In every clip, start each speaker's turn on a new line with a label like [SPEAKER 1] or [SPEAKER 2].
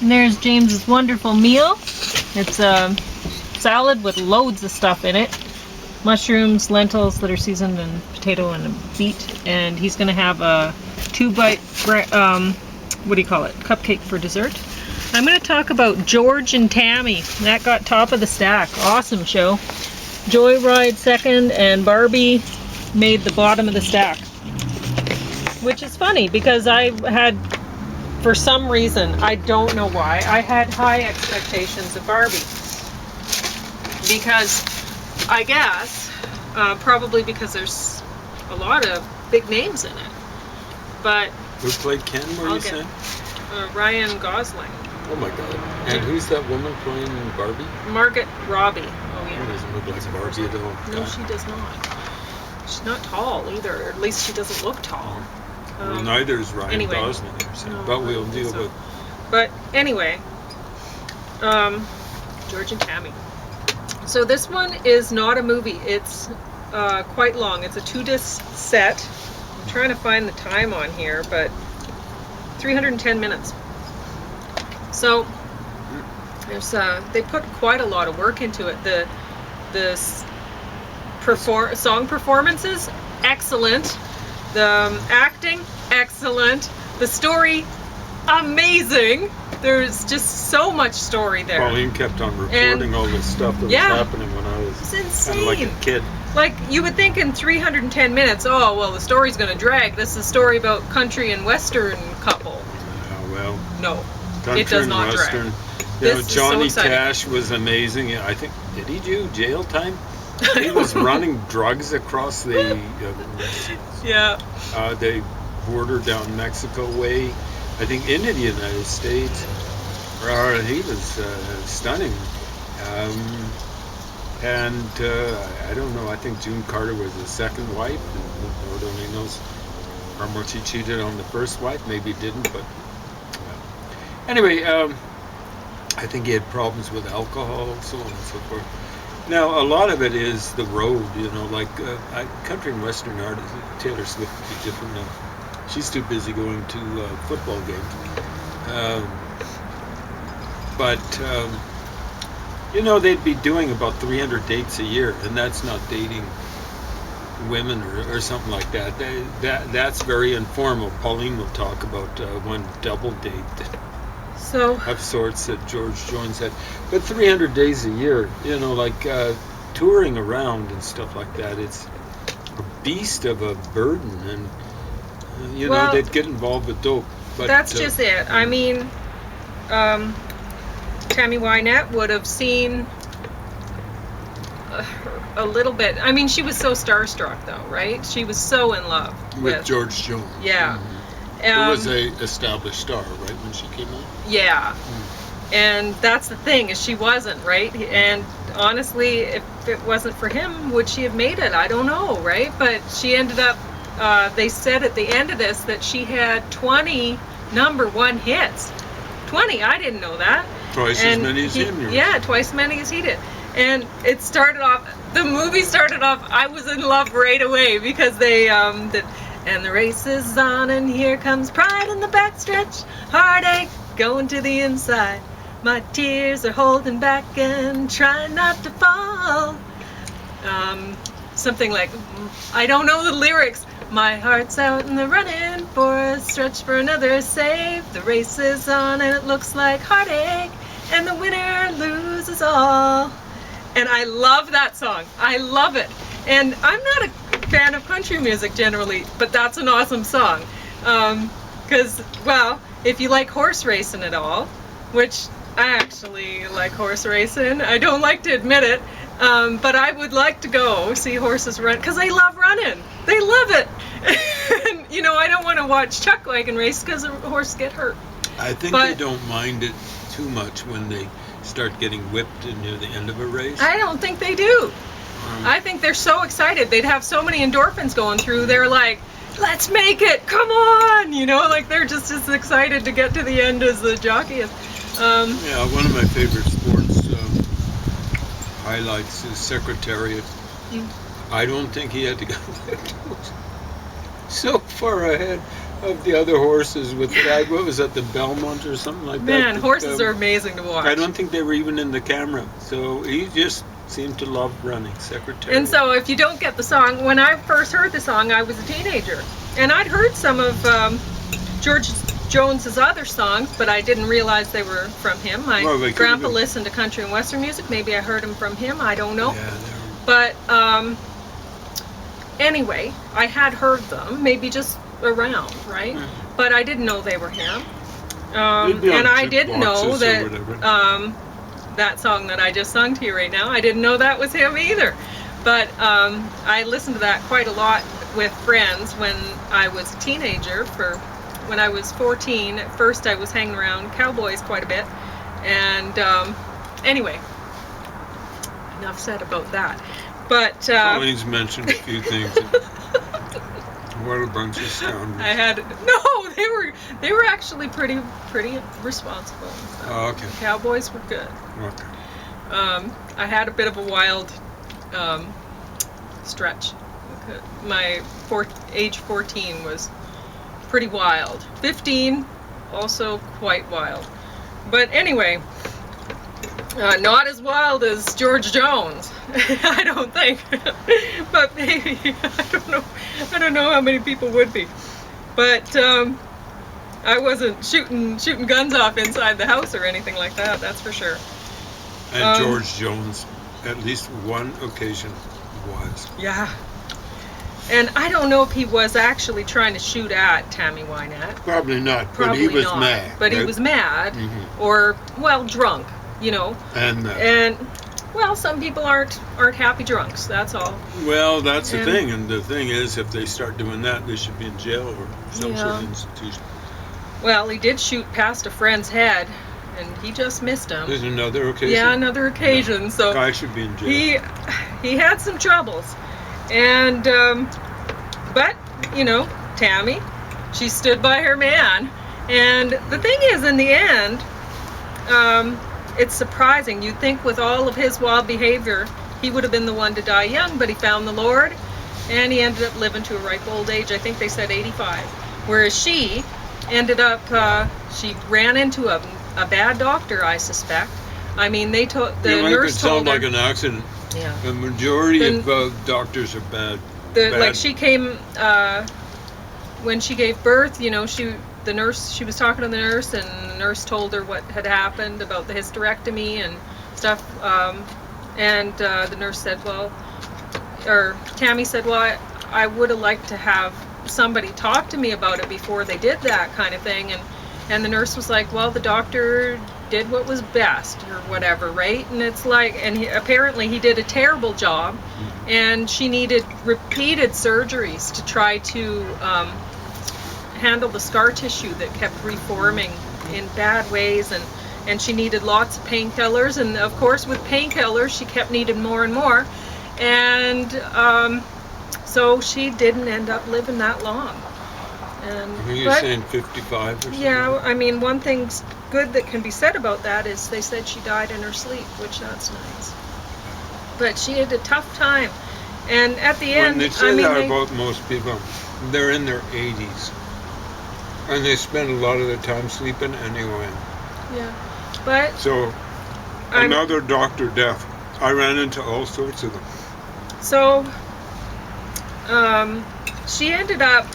[SPEAKER 1] And there's James's wonderful meal. It's a salad with loads of stuff in it. Mushrooms, lentils that are seasoned, and potato and a beet. And he's going to have a 2-bite, cupcake for dessert. I'm going to talk about George and Tammy. That got top of the stack. Awesome show. Joyride second, and Barbie made the bottom of the stack. Which is funny because I had, for some reason, I don't know why, I had high expectations of Barbie. Because, I guess, probably because there's a lot of big names in it. But
[SPEAKER 2] who played Ken, were you saying?
[SPEAKER 1] Ryan Gosling.
[SPEAKER 2] Oh my god. And who's that woman playing Barbie?
[SPEAKER 1] Margot Robbie. Oh yeah.
[SPEAKER 2] She doesn't look like Barbie at all.
[SPEAKER 1] No, she does not. She's not tall either, or at least she doesn't look tall.
[SPEAKER 2] Well, neither is Ryan Gosling.
[SPEAKER 1] No,
[SPEAKER 2] but we'll deal with...
[SPEAKER 1] But anyway, George and Tammy. So this one is not a movie. It's quite long. It's a 2-disc set. I'm trying to find the time on here, but 310 minutes. So there's they put quite a lot of work into it. The song performances, excellent. The acting, excellent. The story, amazing. There's just so much story there.
[SPEAKER 2] Pauline kept on reporting all this stuff that was happening when I was kind of like a kid.
[SPEAKER 1] Like, you would think in 310 minutes, oh, well, the story's going to drag. This is a story about country and western couple.
[SPEAKER 2] Yeah, well.
[SPEAKER 1] No,
[SPEAKER 2] country
[SPEAKER 1] it does not
[SPEAKER 2] and western.
[SPEAKER 1] drag.
[SPEAKER 2] You know, Johnny Cash was amazing. I think, did he do jail time? He was running drugs across the the border down Mexico way. I think into the United States. He was stunning. I don't know. I think June Carter was his second wife. And Lord only knows how much he cheated on the first wife. Maybe he didn't, but anyway. I think he had problems with alcohol, so on and so forth. Now, a lot of it is the road, you know, like country and western artists. Taylor Swift would be different now. She's too busy going to football games. You know, they'd be doing about 300 dates a year, and that's not dating women or something like that. That's very informal. Pauline will talk about one double date of sorts that George Jones had. But 300 days a year, you know, like touring around and stuff like that, it's a beast of a burden. And, you know, they'd get involved with dope. But
[SPEAKER 1] that's just it. I mean, Tammy Wynette would have seen a little bit. I mean, she was so starstruck, though, right? She was so in love
[SPEAKER 2] with George Jones.
[SPEAKER 1] Yeah.
[SPEAKER 2] Mm-hmm. Who was a established star, right, when she came out?
[SPEAKER 1] Yeah. And that's the thing, is she wasn't, right? And honestly, if it wasn't for him, would she have made it? I don't know, right? But she ended up, they said at the end of this that she had 20 #1 hits. 20, I didn't know that.
[SPEAKER 2] Twice as many as him.
[SPEAKER 1] Yeah, twice as many as he did. And it started off, the movie started off, I was in love right away because they, and the race is on, and here comes pride in the backstretch. Heartache going to the inside. My tears are holding back and trying not to fall. Something like, I don't know the lyrics. My heart's out in the running for a stretch for another save. The race is on and it looks like heartache, and the winner loses all. And I love that song. I love it. And I'm not a fan of country music generally, but that's an awesome song. Because, well, if you like horse racing at all, which I actually like horse racing, I don't like to admit it, but I would like to go see horses run, because they love running. They love it. And, you know, I don't want to watch chuck wagon race because the horse get hurt.
[SPEAKER 2] I think they don't mind it too much when they start getting whipped near the end of a race.
[SPEAKER 1] I don't think they do. I think they're so excited. They'd have so many endorphins going through. They're like, let's make it, come on, you know, like they're just as excited to get to the end as the jockey is.
[SPEAKER 2] Yeah, one of my favorite sports highlights is Secretariat. I don't think he had to go so far ahead. of the other horses with that. What was that, the Belmont or something like that?
[SPEAKER 1] Man,
[SPEAKER 2] that,
[SPEAKER 1] horses are amazing to watch.
[SPEAKER 2] I don't think they were even in the camera. So he just seemed to love running, Secretary.
[SPEAKER 1] And so if you don't get the song, when I first heard the song, I was a teenager. And I'd heard some of George Jones's other songs, but I didn't realize they were from him. My grandpa listened to country and western music. Maybe I heard them from him. I don't know.
[SPEAKER 2] Yeah,
[SPEAKER 1] but anyway, I had heard them, maybe just around, right? But I didn't know they were him. And I didn't know that that song that I just sung to you right now, I didn't know that was him either. But I listened to that quite a lot with friends when I was a teenager. When I was 14, at first I was hanging around cowboys quite a bit. And anyway, enough said about that. But
[SPEAKER 2] Colleen's mentioned a few things. What a bunch of scoundrels.
[SPEAKER 1] They were actually pretty responsible. So
[SPEAKER 2] oh, okay.
[SPEAKER 1] The cowboys were good.
[SPEAKER 2] Okay.
[SPEAKER 1] I had a bit of a wild stretch. My age 14 was pretty wild. 15, also quite wild. But anyway, not as wild as George Jones, I don't think. But maybe, I don't know how many people would be. But I wasn't shooting guns off inside the house or anything like that, that's for sure.
[SPEAKER 2] And George Jones, at least one occasion, was.
[SPEAKER 1] Yeah. And I don't know if he was actually trying to shoot at Tammy Wynette.
[SPEAKER 2] Probably not, but
[SPEAKER 1] Probably
[SPEAKER 2] he was
[SPEAKER 1] not.
[SPEAKER 2] mad.
[SPEAKER 1] But he was mad, or, well, drunk, you know. And well, some people aren't happy drunks, that's all.
[SPEAKER 2] Well, that's the thing, and the thing is, if they start doing that, they should be in jail or some sort of institution.
[SPEAKER 1] Well, he did shoot past a friend's head, and he just missed him.
[SPEAKER 2] There's another occasion?
[SPEAKER 1] Yeah, another occasion. Yeah. So
[SPEAKER 2] guy should be in jail.
[SPEAKER 1] He had some troubles. And, but, you know, Tammy, she stood by her man. And the thing is, in the end, it's surprising. You'd think with all of his wild behavior, he would have been the one to die young, but he found the Lord, and he ended up living to a ripe old age. I think they said 85. Whereas she ended up, she ran into a bad doctor, I suspect. I mean, they told the nurse told her.
[SPEAKER 2] It sounds like an accident.
[SPEAKER 1] Yeah.
[SPEAKER 2] The majority of doctors are bad.
[SPEAKER 1] Like she came when she gave birth. You know, she was talking to the nurse, and the nurse told her what had happened about the hysterectomy and stuff. And the nurse said, Tammy said, well, I would have liked to have somebody talk to me about it before they did that kind of thing. And the nurse was like, well, the doctor did what was best or whatever, right? And it's like, and apparently he did a terrible job, and she needed repeated surgeries to try to handle the scar tissue that kept reforming in bad ways, and she needed lots of painkillers, and of course with painkillers she kept needing more and more, and so she didn't end up living that long. And
[SPEAKER 2] you're saying 55 or something?
[SPEAKER 1] Yeah, I mean, one thing's good that can be said about that is they said she died in her sleep, which that's nice. But she had a tough time, and at the end,
[SPEAKER 2] when they say that about most people, they're in their 80s, and they spend a lot of their time sleeping anyway.
[SPEAKER 1] Yeah, but
[SPEAKER 2] so another doctor death. I ran into all sorts of them.
[SPEAKER 1] So she ended up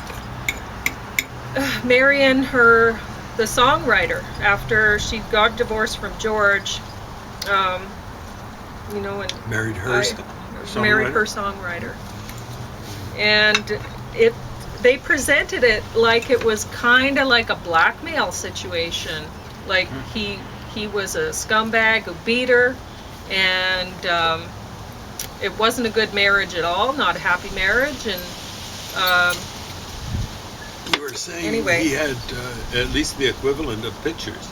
[SPEAKER 1] marrying the songwriter after she got divorced from George. You know, and
[SPEAKER 2] married her
[SPEAKER 1] songwriter. And they presented it like it was kind of like a blackmail situation. Like he was a scumbag who beat her, and it wasn't a good marriage at all, not a happy marriage, and
[SPEAKER 2] you were saying he had at least the equivalent of pictures,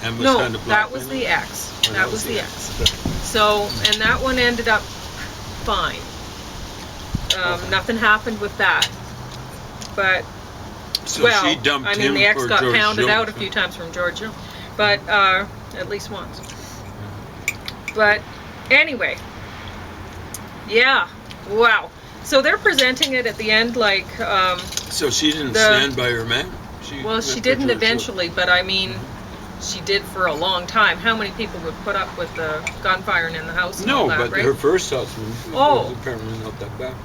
[SPEAKER 2] and was kind of
[SPEAKER 1] that was the ex. That was the ex. So, and that one ended up fine. Nothing happened with that. But
[SPEAKER 2] so she dumped
[SPEAKER 1] I mean,
[SPEAKER 2] him
[SPEAKER 1] the ex
[SPEAKER 2] for
[SPEAKER 1] got
[SPEAKER 2] George
[SPEAKER 1] pounded
[SPEAKER 2] Jones.
[SPEAKER 1] out a few times from George Jones, but at least once. But anyway, yeah, wow. So they're presenting it at the end like.
[SPEAKER 2] So she didn't stand by her man.
[SPEAKER 1] She didn't eventually, but I mean, she did for a long time. How many people would put up with the gunfiring in the house? And all that,
[SPEAKER 2] but
[SPEAKER 1] right?
[SPEAKER 2] her first husband was apparently not that bad.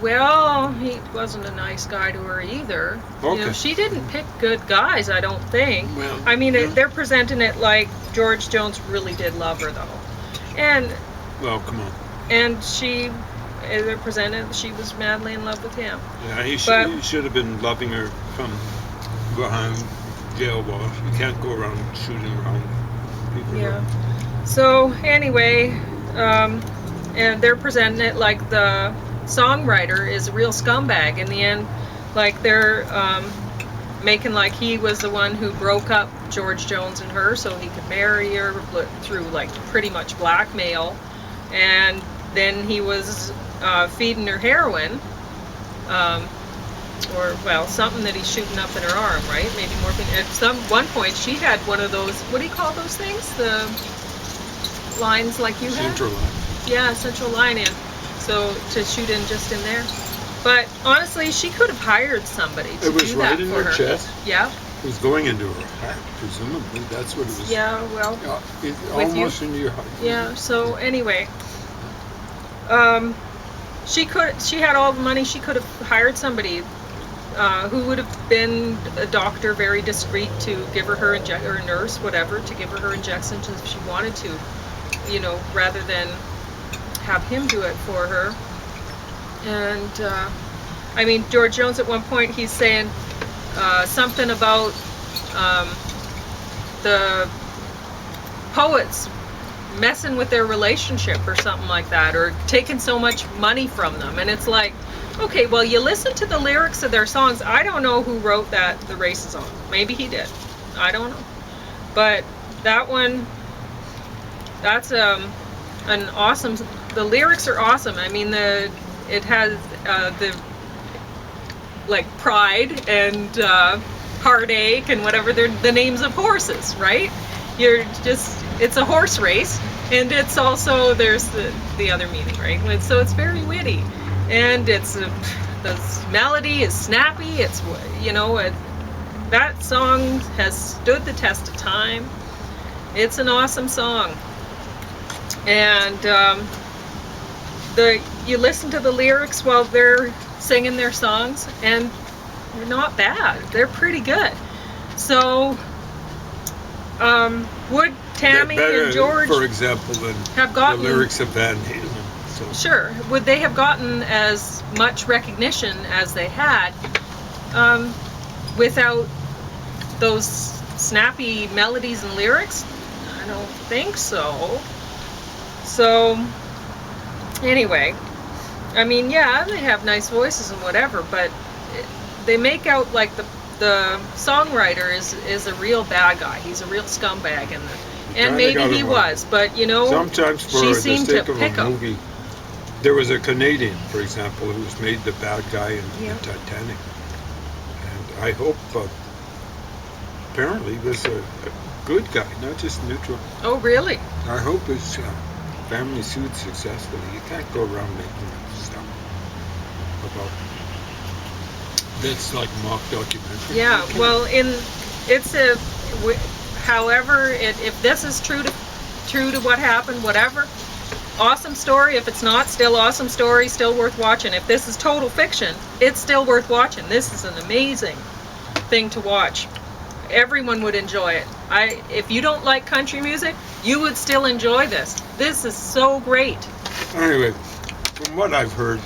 [SPEAKER 1] Well, he wasn't a nice guy to her either.
[SPEAKER 2] Okay.
[SPEAKER 1] You know, she didn't pick good guys, I don't think.
[SPEAKER 2] Well,
[SPEAKER 1] I mean, they're presenting it like George Jones really did love her, though. And
[SPEAKER 2] well, come on.
[SPEAKER 1] And they're presenting she was madly in love with him.
[SPEAKER 2] Yeah, he should have been loving her from behind jail walls. You can't go around shooting around people.
[SPEAKER 1] Yeah. So anyway, and they're presenting it like the songwriter is a real scumbag in the end, like they're making like he was the one who broke up George Jones and her so he could marry her through like pretty much blackmail, and then he was feeding her heroin, or well, something that he's shooting up in her arm, right? Maybe morphine. At one point she had one of those, what do you call those things, the lines like you had?
[SPEAKER 2] Central line.
[SPEAKER 1] Yeah, central line in. So to shoot in just in there. But honestly, she could have hired somebody to do that for her.
[SPEAKER 2] It was right in her chest?
[SPEAKER 1] Yeah.
[SPEAKER 2] It was going into her heart, presumably. That's what it was.
[SPEAKER 1] Yeah, well.
[SPEAKER 2] Almost into your heart.
[SPEAKER 1] Yeah, so anyway. She had all the money. She could have hired somebody who would have been a doctor, very discreet, to give her or a nurse, whatever, to give her injections if she wanted to, you know, rather than have him do it for her. And I mean, George Jones at one point, he's saying something about the poets messing with their relationship or something like that, or taking so much money from them. And it's like, okay, well, you listen to the lyrics of their songs. I don't know who wrote that, The Race Is On. Maybe he did. I don't know. But that one, that's an awesome, the lyrics are awesome. I mean, it has the like pride and heartache and whatever, they're the names of horses, right? It's a horse race, and it's also, there's the other meaning, right? So it's very witty, and the melody is snappy. It's, you know, that song has stood the test of time. It's an awesome song. And you listen to the lyrics while they're singing their songs, and they're not bad. They're pretty good. So would Tammy and George,
[SPEAKER 2] for example, than
[SPEAKER 1] have gotten
[SPEAKER 2] the lyrics of Van Halen? So.
[SPEAKER 1] Sure. Would they have gotten as much recognition as they had without those snappy melodies and lyrics? I don't think so. So anyway, I mean, yeah, they have nice voices and whatever, but they make out like the songwriter is a real bad guy. He's a real scumbag, and maybe he was, but you know,
[SPEAKER 2] sometimes for
[SPEAKER 1] she
[SPEAKER 2] the
[SPEAKER 1] seemed
[SPEAKER 2] sake
[SPEAKER 1] to
[SPEAKER 2] of
[SPEAKER 1] pick
[SPEAKER 2] a
[SPEAKER 1] him.
[SPEAKER 2] movie, there was a Canadian, for example, who was made the bad guy in Titanic, and I hope apparently was a good guy, not just neutral.
[SPEAKER 1] Oh, really?
[SPEAKER 2] I hope his family sued successfully. You can't go around making stuff about. That's like mock documentary.
[SPEAKER 1] Yeah, well, however, if this is true to what happened, whatever, awesome story. If it's not, still awesome story, still worth watching. If this is total fiction, it's still worth watching. This is an amazing thing to watch. Everyone would enjoy it. If you don't like country music, you would still enjoy this. This is so great.
[SPEAKER 2] Anyway, from what I've heard,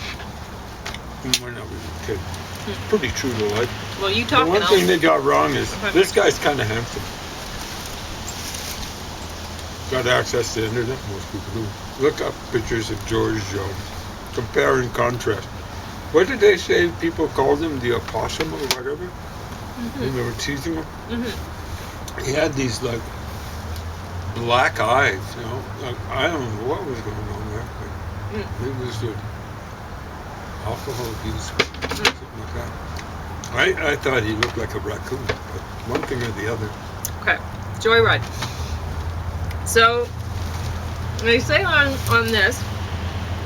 [SPEAKER 2] when I was a kid, it's pretty true to life.
[SPEAKER 1] Well, you talking.
[SPEAKER 2] The one thing they got wrong is this guy's kind of handsome. Got access to the internet, most people do. Look up pictures of George Jones. Compare and contrast. What did they say people called him? The opossum or whatever? Mm-hmm. They were teasing him? Mm-hmm. He had these like black eyes, you know. Like, I don't know what was going on there, but it was the alcohol abuse, something like that. I thought he looked like a raccoon, but one thing or the other.
[SPEAKER 1] Okay, Joyride. So they say on this,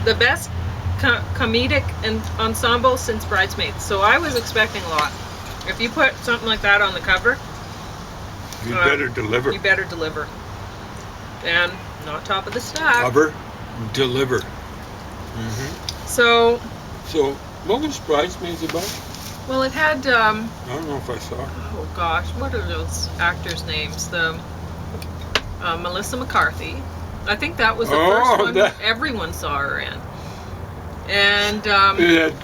[SPEAKER 1] the best comedic ensemble since Bridesmaids. So I was expecting a lot. If you put something like that on the cover,
[SPEAKER 2] you better deliver.
[SPEAKER 1] You better deliver. And not top of the stack.
[SPEAKER 2] Cover, deliver. Mm-hmm.
[SPEAKER 1] So
[SPEAKER 2] what was Bridesmaids about?
[SPEAKER 1] Well, it had.
[SPEAKER 2] I don't know if I saw it.
[SPEAKER 1] Oh gosh, what are those actors' names? The Melissa McCarthy. I think that was the first one everyone saw her in. And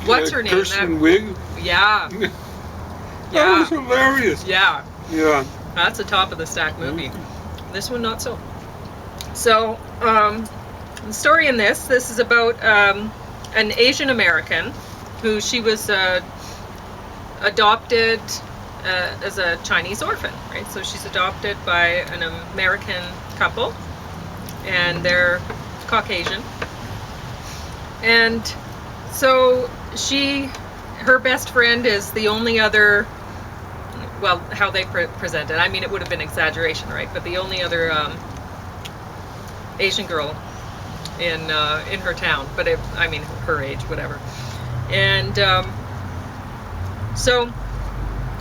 [SPEAKER 1] what's her name?
[SPEAKER 2] Kirsten Wiig.
[SPEAKER 1] Yeah.
[SPEAKER 2] That was hilarious.
[SPEAKER 1] Yeah.
[SPEAKER 2] Yeah.
[SPEAKER 1] That's a top of the stack movie. This one not so. So the story in this is about an Asian American who she was adopted as a Chinese orphan, right? So she's adopted by an American couple, and they're Caucasian. And so her best friend is the only other, well, how they present it. I mean, it would have been exaggeration, right? But the only other Asian girl in her town, but I mean, her age, whatever. And so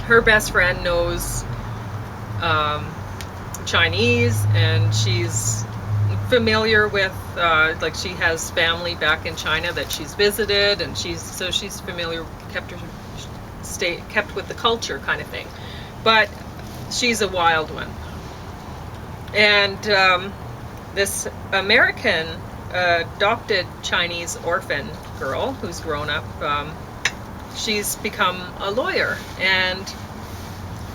[SPEAKER 1] her best friend knows Chinese, and she's familiar with like she has family back in China that she's visited, and she's familiar, kept with the culture kind of thing. But she's a wild one. And this American adopted Chinese orphan girl who's grown up, she's become a lawyer, and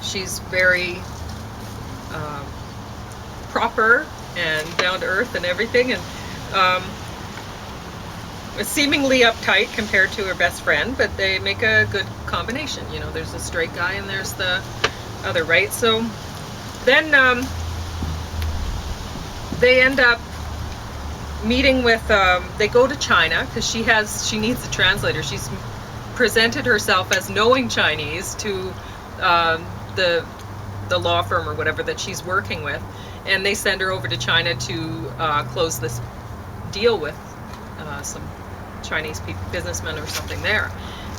[SPEAKER 1] she's very proper and down to earth and everything, and seemingly uptight compared to her best friend, but they make a good combination. You know, there's a straight guy and there's the other, right? So then they end up meeting with, they go to China because she needs a translator. She's presented herself as knowing Chinese to the law firm or whatever that she's working with, and they send her over to China to close this deal with some Chinese businessmen or something there.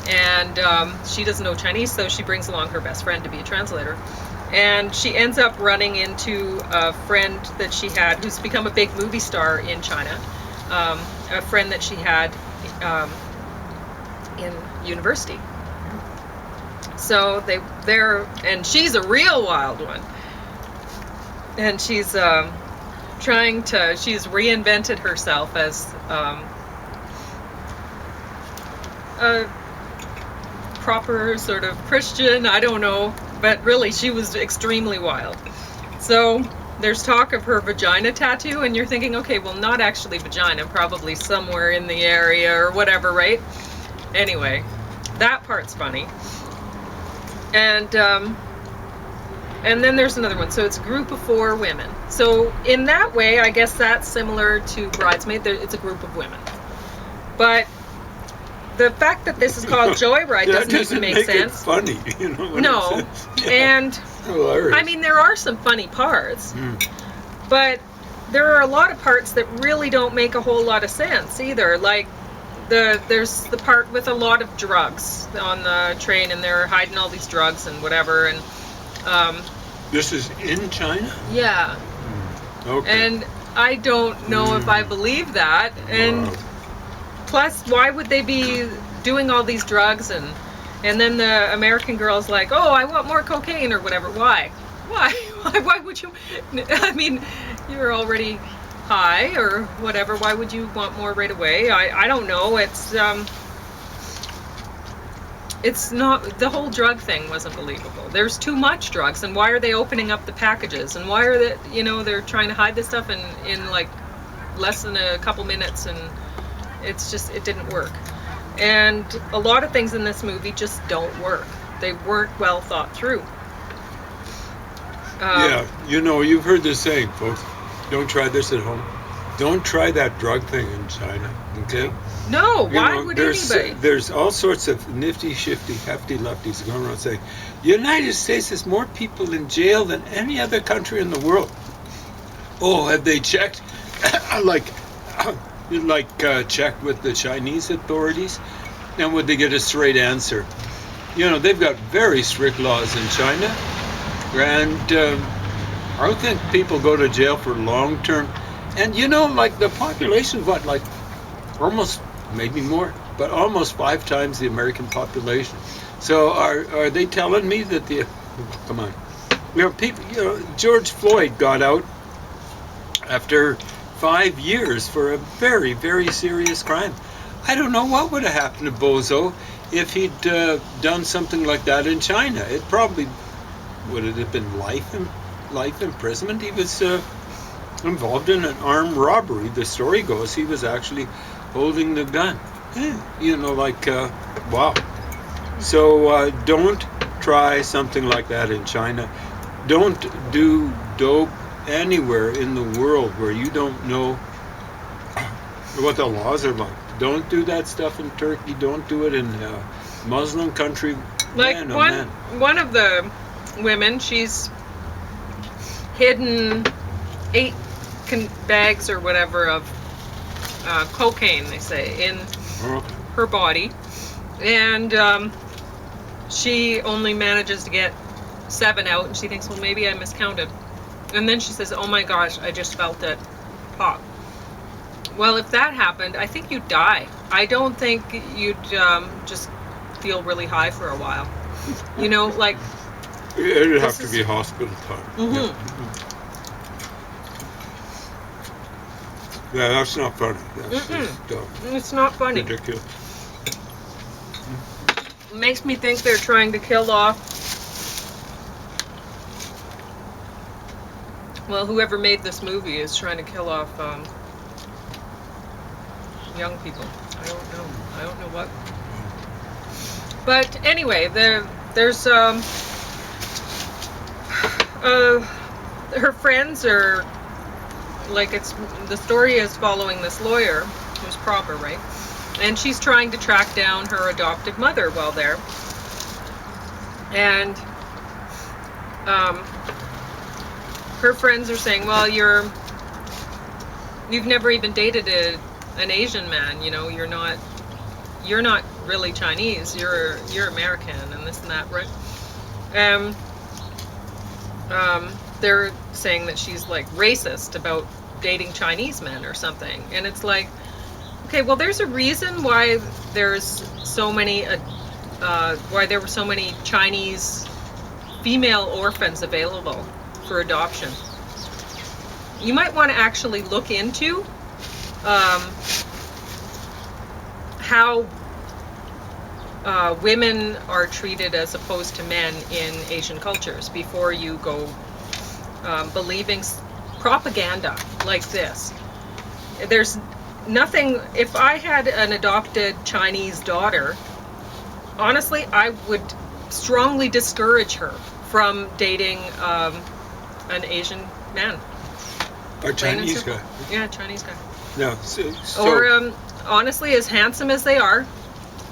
[SPEAKER 1] And she doesn't know Chinese, so she brings along her best friend to be a translator. And she ends up running into a friend that she had who's become a big movie star in China, a friend that she had in university. So and she's a real wild one. And she's she's reinvented herself as a proper sort of Christian, I don't know, but really she was extremely wild. So there's talk of her vagina tattoo, and you're thinking, okay, well, not actually vagina, probably somewhere in the area or whatever, right? Anyway, that part's funny. And then there's another one. So it's a group of 4 women. So in that way, I guess that's similar to Bridesmaid. It's a group of women. But the fact that this is called Joyride doesn't even make sense.
[SPEAKER 2] It funny, you know what
[SPEAKER 1] No,
[SPEAKER 2] I'm saying?
[SPEAKER 1] and
[SPEAKER 2] hilarious.
[SPEAKER 1] I mean, there are some funny parts, but there are a lot of parts that really don't make a whole lot of sense either. Like there's the part with a lot of drugs on the train, and they're hiding all these drugs and whatever, and
[SPEAKER 2] this is in China?
[SPEAKER 1] Yeah.
[SPEAKER 2] Okay.
[SPEAKER 1] And I don't know if I believe that. And
[SPEAKER 2] wow.
[SPEAKER 1] Plus, why would they be doing all these drugs? And then the American girl's like, oh, I want more cocaine or whatever. Why? Why would you? I mean, you're already high or whatever. Why would you want more right away? I don't know. It's not, the whole drug thing wasn't believable. There's too much drugs, and why are they opening up the packages? And why are they, they're trying to hide this stuff in like less than a couple minutes, and it didn't work. And a lot of things in this movie just don't work. They weren't well thought through.
[SPEAKER 2] Yeah, you've heard this saying, folks, don't try this at home. Don't try that drug thing in China, okay?
[SPEAKER 1] No, why would anybody?
[SPEAKER 2] There's all sorts of nifty, shifty, hefty lefties going around saying, the United States has more people in jail than any other country in the world. Oh, have they checked? Like, check with the Chinese authorities, and would they get a straight answer? They've got very strict laws in China, and I don't think people go to jail for long term. And the population, almost, maybe more, but almost 5 times the American population. So are they telling me that come on, people, George Floyd got out after 5 years for a very, very serious crime. I don't know what would have happened to Bozo if he'd done something like that in China. It probably would have been life imprisonment. He was involved in an armed robbery. The story goes he was actually holding the gun. Wow. So don't try something like that in China. Don't do dope anywhere in the world where you don't know what the laws are like. Don't do that stuff in Turkey. Don't do it in a Muslim country.
[SPEAKER 1] One of the women, she's hidden 8 bags or whatever of cocaine, they say, in her body, and she only manages to get 7 out, and she thinks, well, maybe I miscounted. And then she says, oh my gosh, I just felt it pop. Well, if that happened, I think you'd die. I don't think you'd just feel really high for a while.
[SPEAKER 2] It'd have to be hospital time.
[SPEAKER 1] Mm-hmm.
[SPEAKER 2] Yeah, that's not funny. That's
[SPEAKER 1] It's not funny.
[SPEAKER 2] Ridiculous.
[SPEAKER 1] It makes me think they're trying to kill off, whoever made this movie is trying to kill off young people. I don't know what. But anyway, there's her friends are the story is following this lawyer who's proper, right? And she's trying to track down her adoptive mother while there. And her friends are saying, well, you've never even dated an Asian man, you're not really Chinese, you're American, and this and that, right? They're saying that she's racist about dating Chinese men or something, and it's like, okay, well, there's a reason why there were so many Chinese female orphans available for adoption. You might want to actually look into how women are treated as opposed to men in Asian cultures before you go believing propaganda like this. There's nothing. If I had an adopted Chinese daughter, honestly, I would strongly discourage her from dating an Asian man.
[SPEAKER 2] A Chinese guy.
[SPEAKER 1] Yeah, a Chinese guy.
[SPEAKER 2] No.
[SPEAKER 1] Or honestly, as handsome as they are,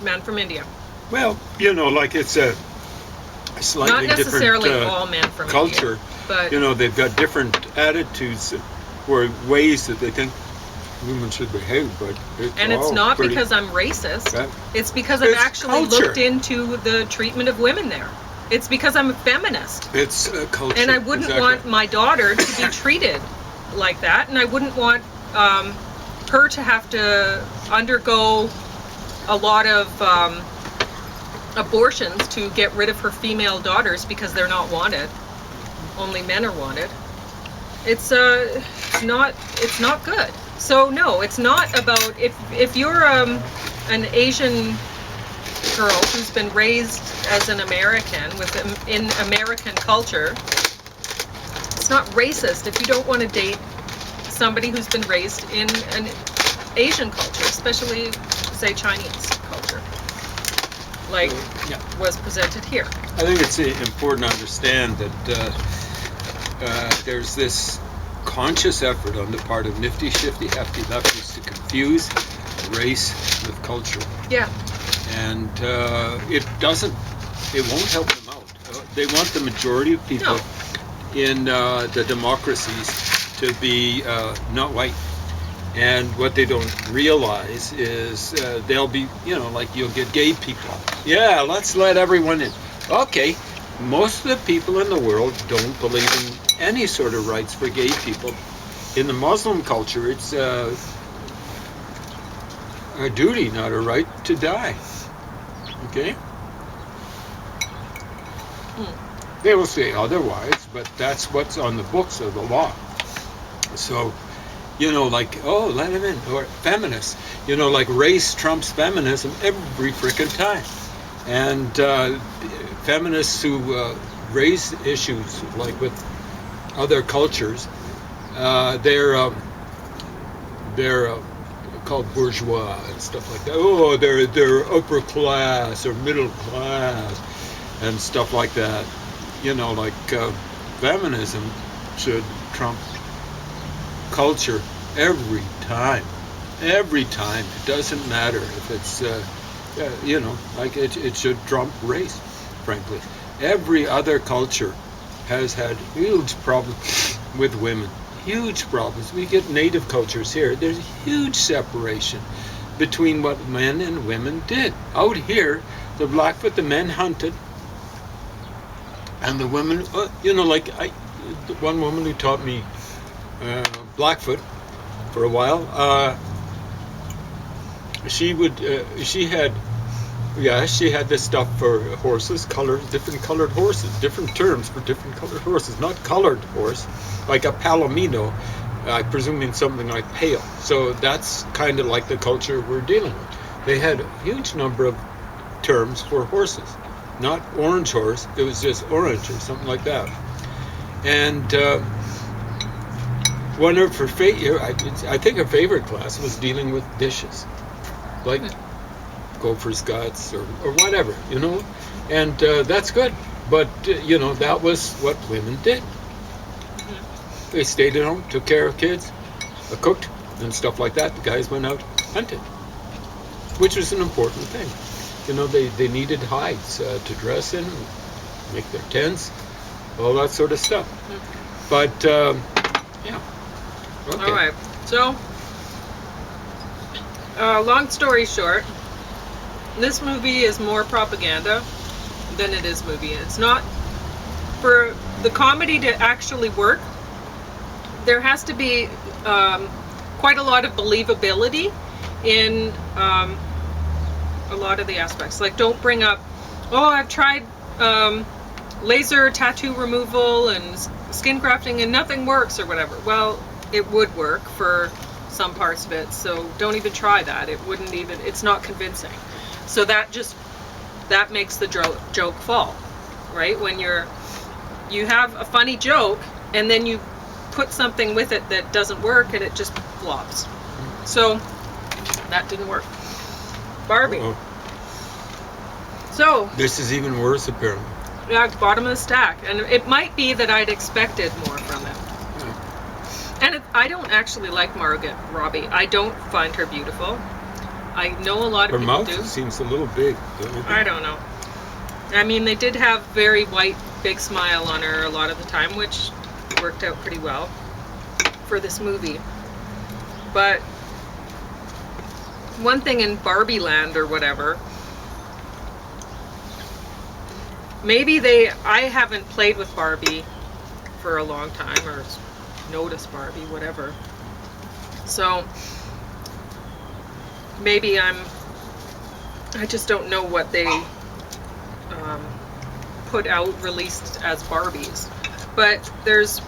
[SPEAKER 1] man from India.
[SPEAKER 2] Well, it's a slightly
[SPEAKER 1] not necessarily
[SPEAKER 2] different
[SPEAKER 1] all men from
[SPEAKER 2] culture.
[SPEAKER 1] India, but
[SPEAKER 2] they've got different attitudes or ways that they think women should behave. But
[SPEAKER 1] it's not because I'm racist. It's because I've actually looked into the treatment of women there. It's because I'm a feminist.
[SPEAKER 2] It's a culture.
[SPEAKER 1] And I wouldn't want my daughter to be treated like that, and I wouldn't want her to have to undergo a lot of abortions to get rid of her female daughters because they're not wanted. Only men are wanted. It's not good. So no, it's not about if you're an Asian girl who's been raised as an American in American culture. It's not racist if you don't want to date somebody who's been raised in an Asian culture, especially, say, Chinese culture, was presented here.
[SPEAKER 2] I think it's important to understand that there's this conscious effort on the part of nifty, shifty, hefty lefties to confuse race with culture.
[SPEAKER 1] Yeah.
[SPEAKER 2] And it won't help them out. They want the majority of people in the democracies to be not white. And what they don't realize is they'll be, like you'll get gay people. Yeah, let's let everyone in. Okay, most of the people in the world don't believe in any sort of rights for gay people. In the Muslim culture, it's a duty, not a right, to die. Okay? They will say otherwise, but that's what's on the books of the law. So, like, oh, let him in. Or feminists, like race trumps feminism every frickin' time. And feminists who raise issues like with other cultures, they're called bourgeois and stuff like that. Oh, they're upper class or middle class and stuff like that. Like feminism should trump culture every time. Every time. It doesn't matter if it's, like it should trump race, frankly. Every other culture has had huge problems with women. Huge problems. We get native cultures here. There's huge separation between what men and women did. Out here, the Blackfoot, the men hunted, and the women, like one woman who taught me Blackfoot for a while, she had this stuff for horses, different colored horses, different terms for different colored horses, not colored horse, like a palomino, I presume means something like pale. So that's kind of like the culture we're dealing with. They had a huge number of terms for horses, not orange horse, it was just orange or something like that. And one of her I think her favorite class was dealing with dishes, like gopher's guts or whatever, and that's good. But that was what women did. They stayed at home, took care of kids, cooked and stuff like that. The guys went out hunted, which was an important thing. They needed hides to dress in, make their tents, all that sort of stuff. But yeah. Okay.
[SPEAKER 1] All right. So, long story short, this movie is more propaganda than it is movie. It's not, for the comedy to actually work, there has to be quite a lot of believability in a lot of the aspects. Like, don't bring up, oh, I've tried laser tattoo removal and skin grafting and nothing works or whatever. Well, it would work for some parts of it, so don't even try that. It's not convincing. So that makes the joke fall, right? When you have a funny joke and then you put something with it that doesn't work and it just flops. So that didn't work. Barbie.
[SPEAKER 2] Uh-oh.
[SPEAKER 1] So
[SPEAKER 2] this is even worse, apparently.
[SPEAKER 1] Yeah, bottom of the stack. And it might be that I'd expected more from it. And I don't actually like Margot Robbie. I don't find her beautiful. I know a lot of people do.
[SPEAKER 2] Her mouth seems a little big.
[SPEAKER 1] I don't know. I mean, they did have very white, big smile on her a lot of the time, which worked out pretty well for this movie. But one thing in Barbie Land or whatever, maybe I haven't played with Barbie for a long time, or noticed Barbie, whatever. So maybe I just don't know what they released as Barbies. But there's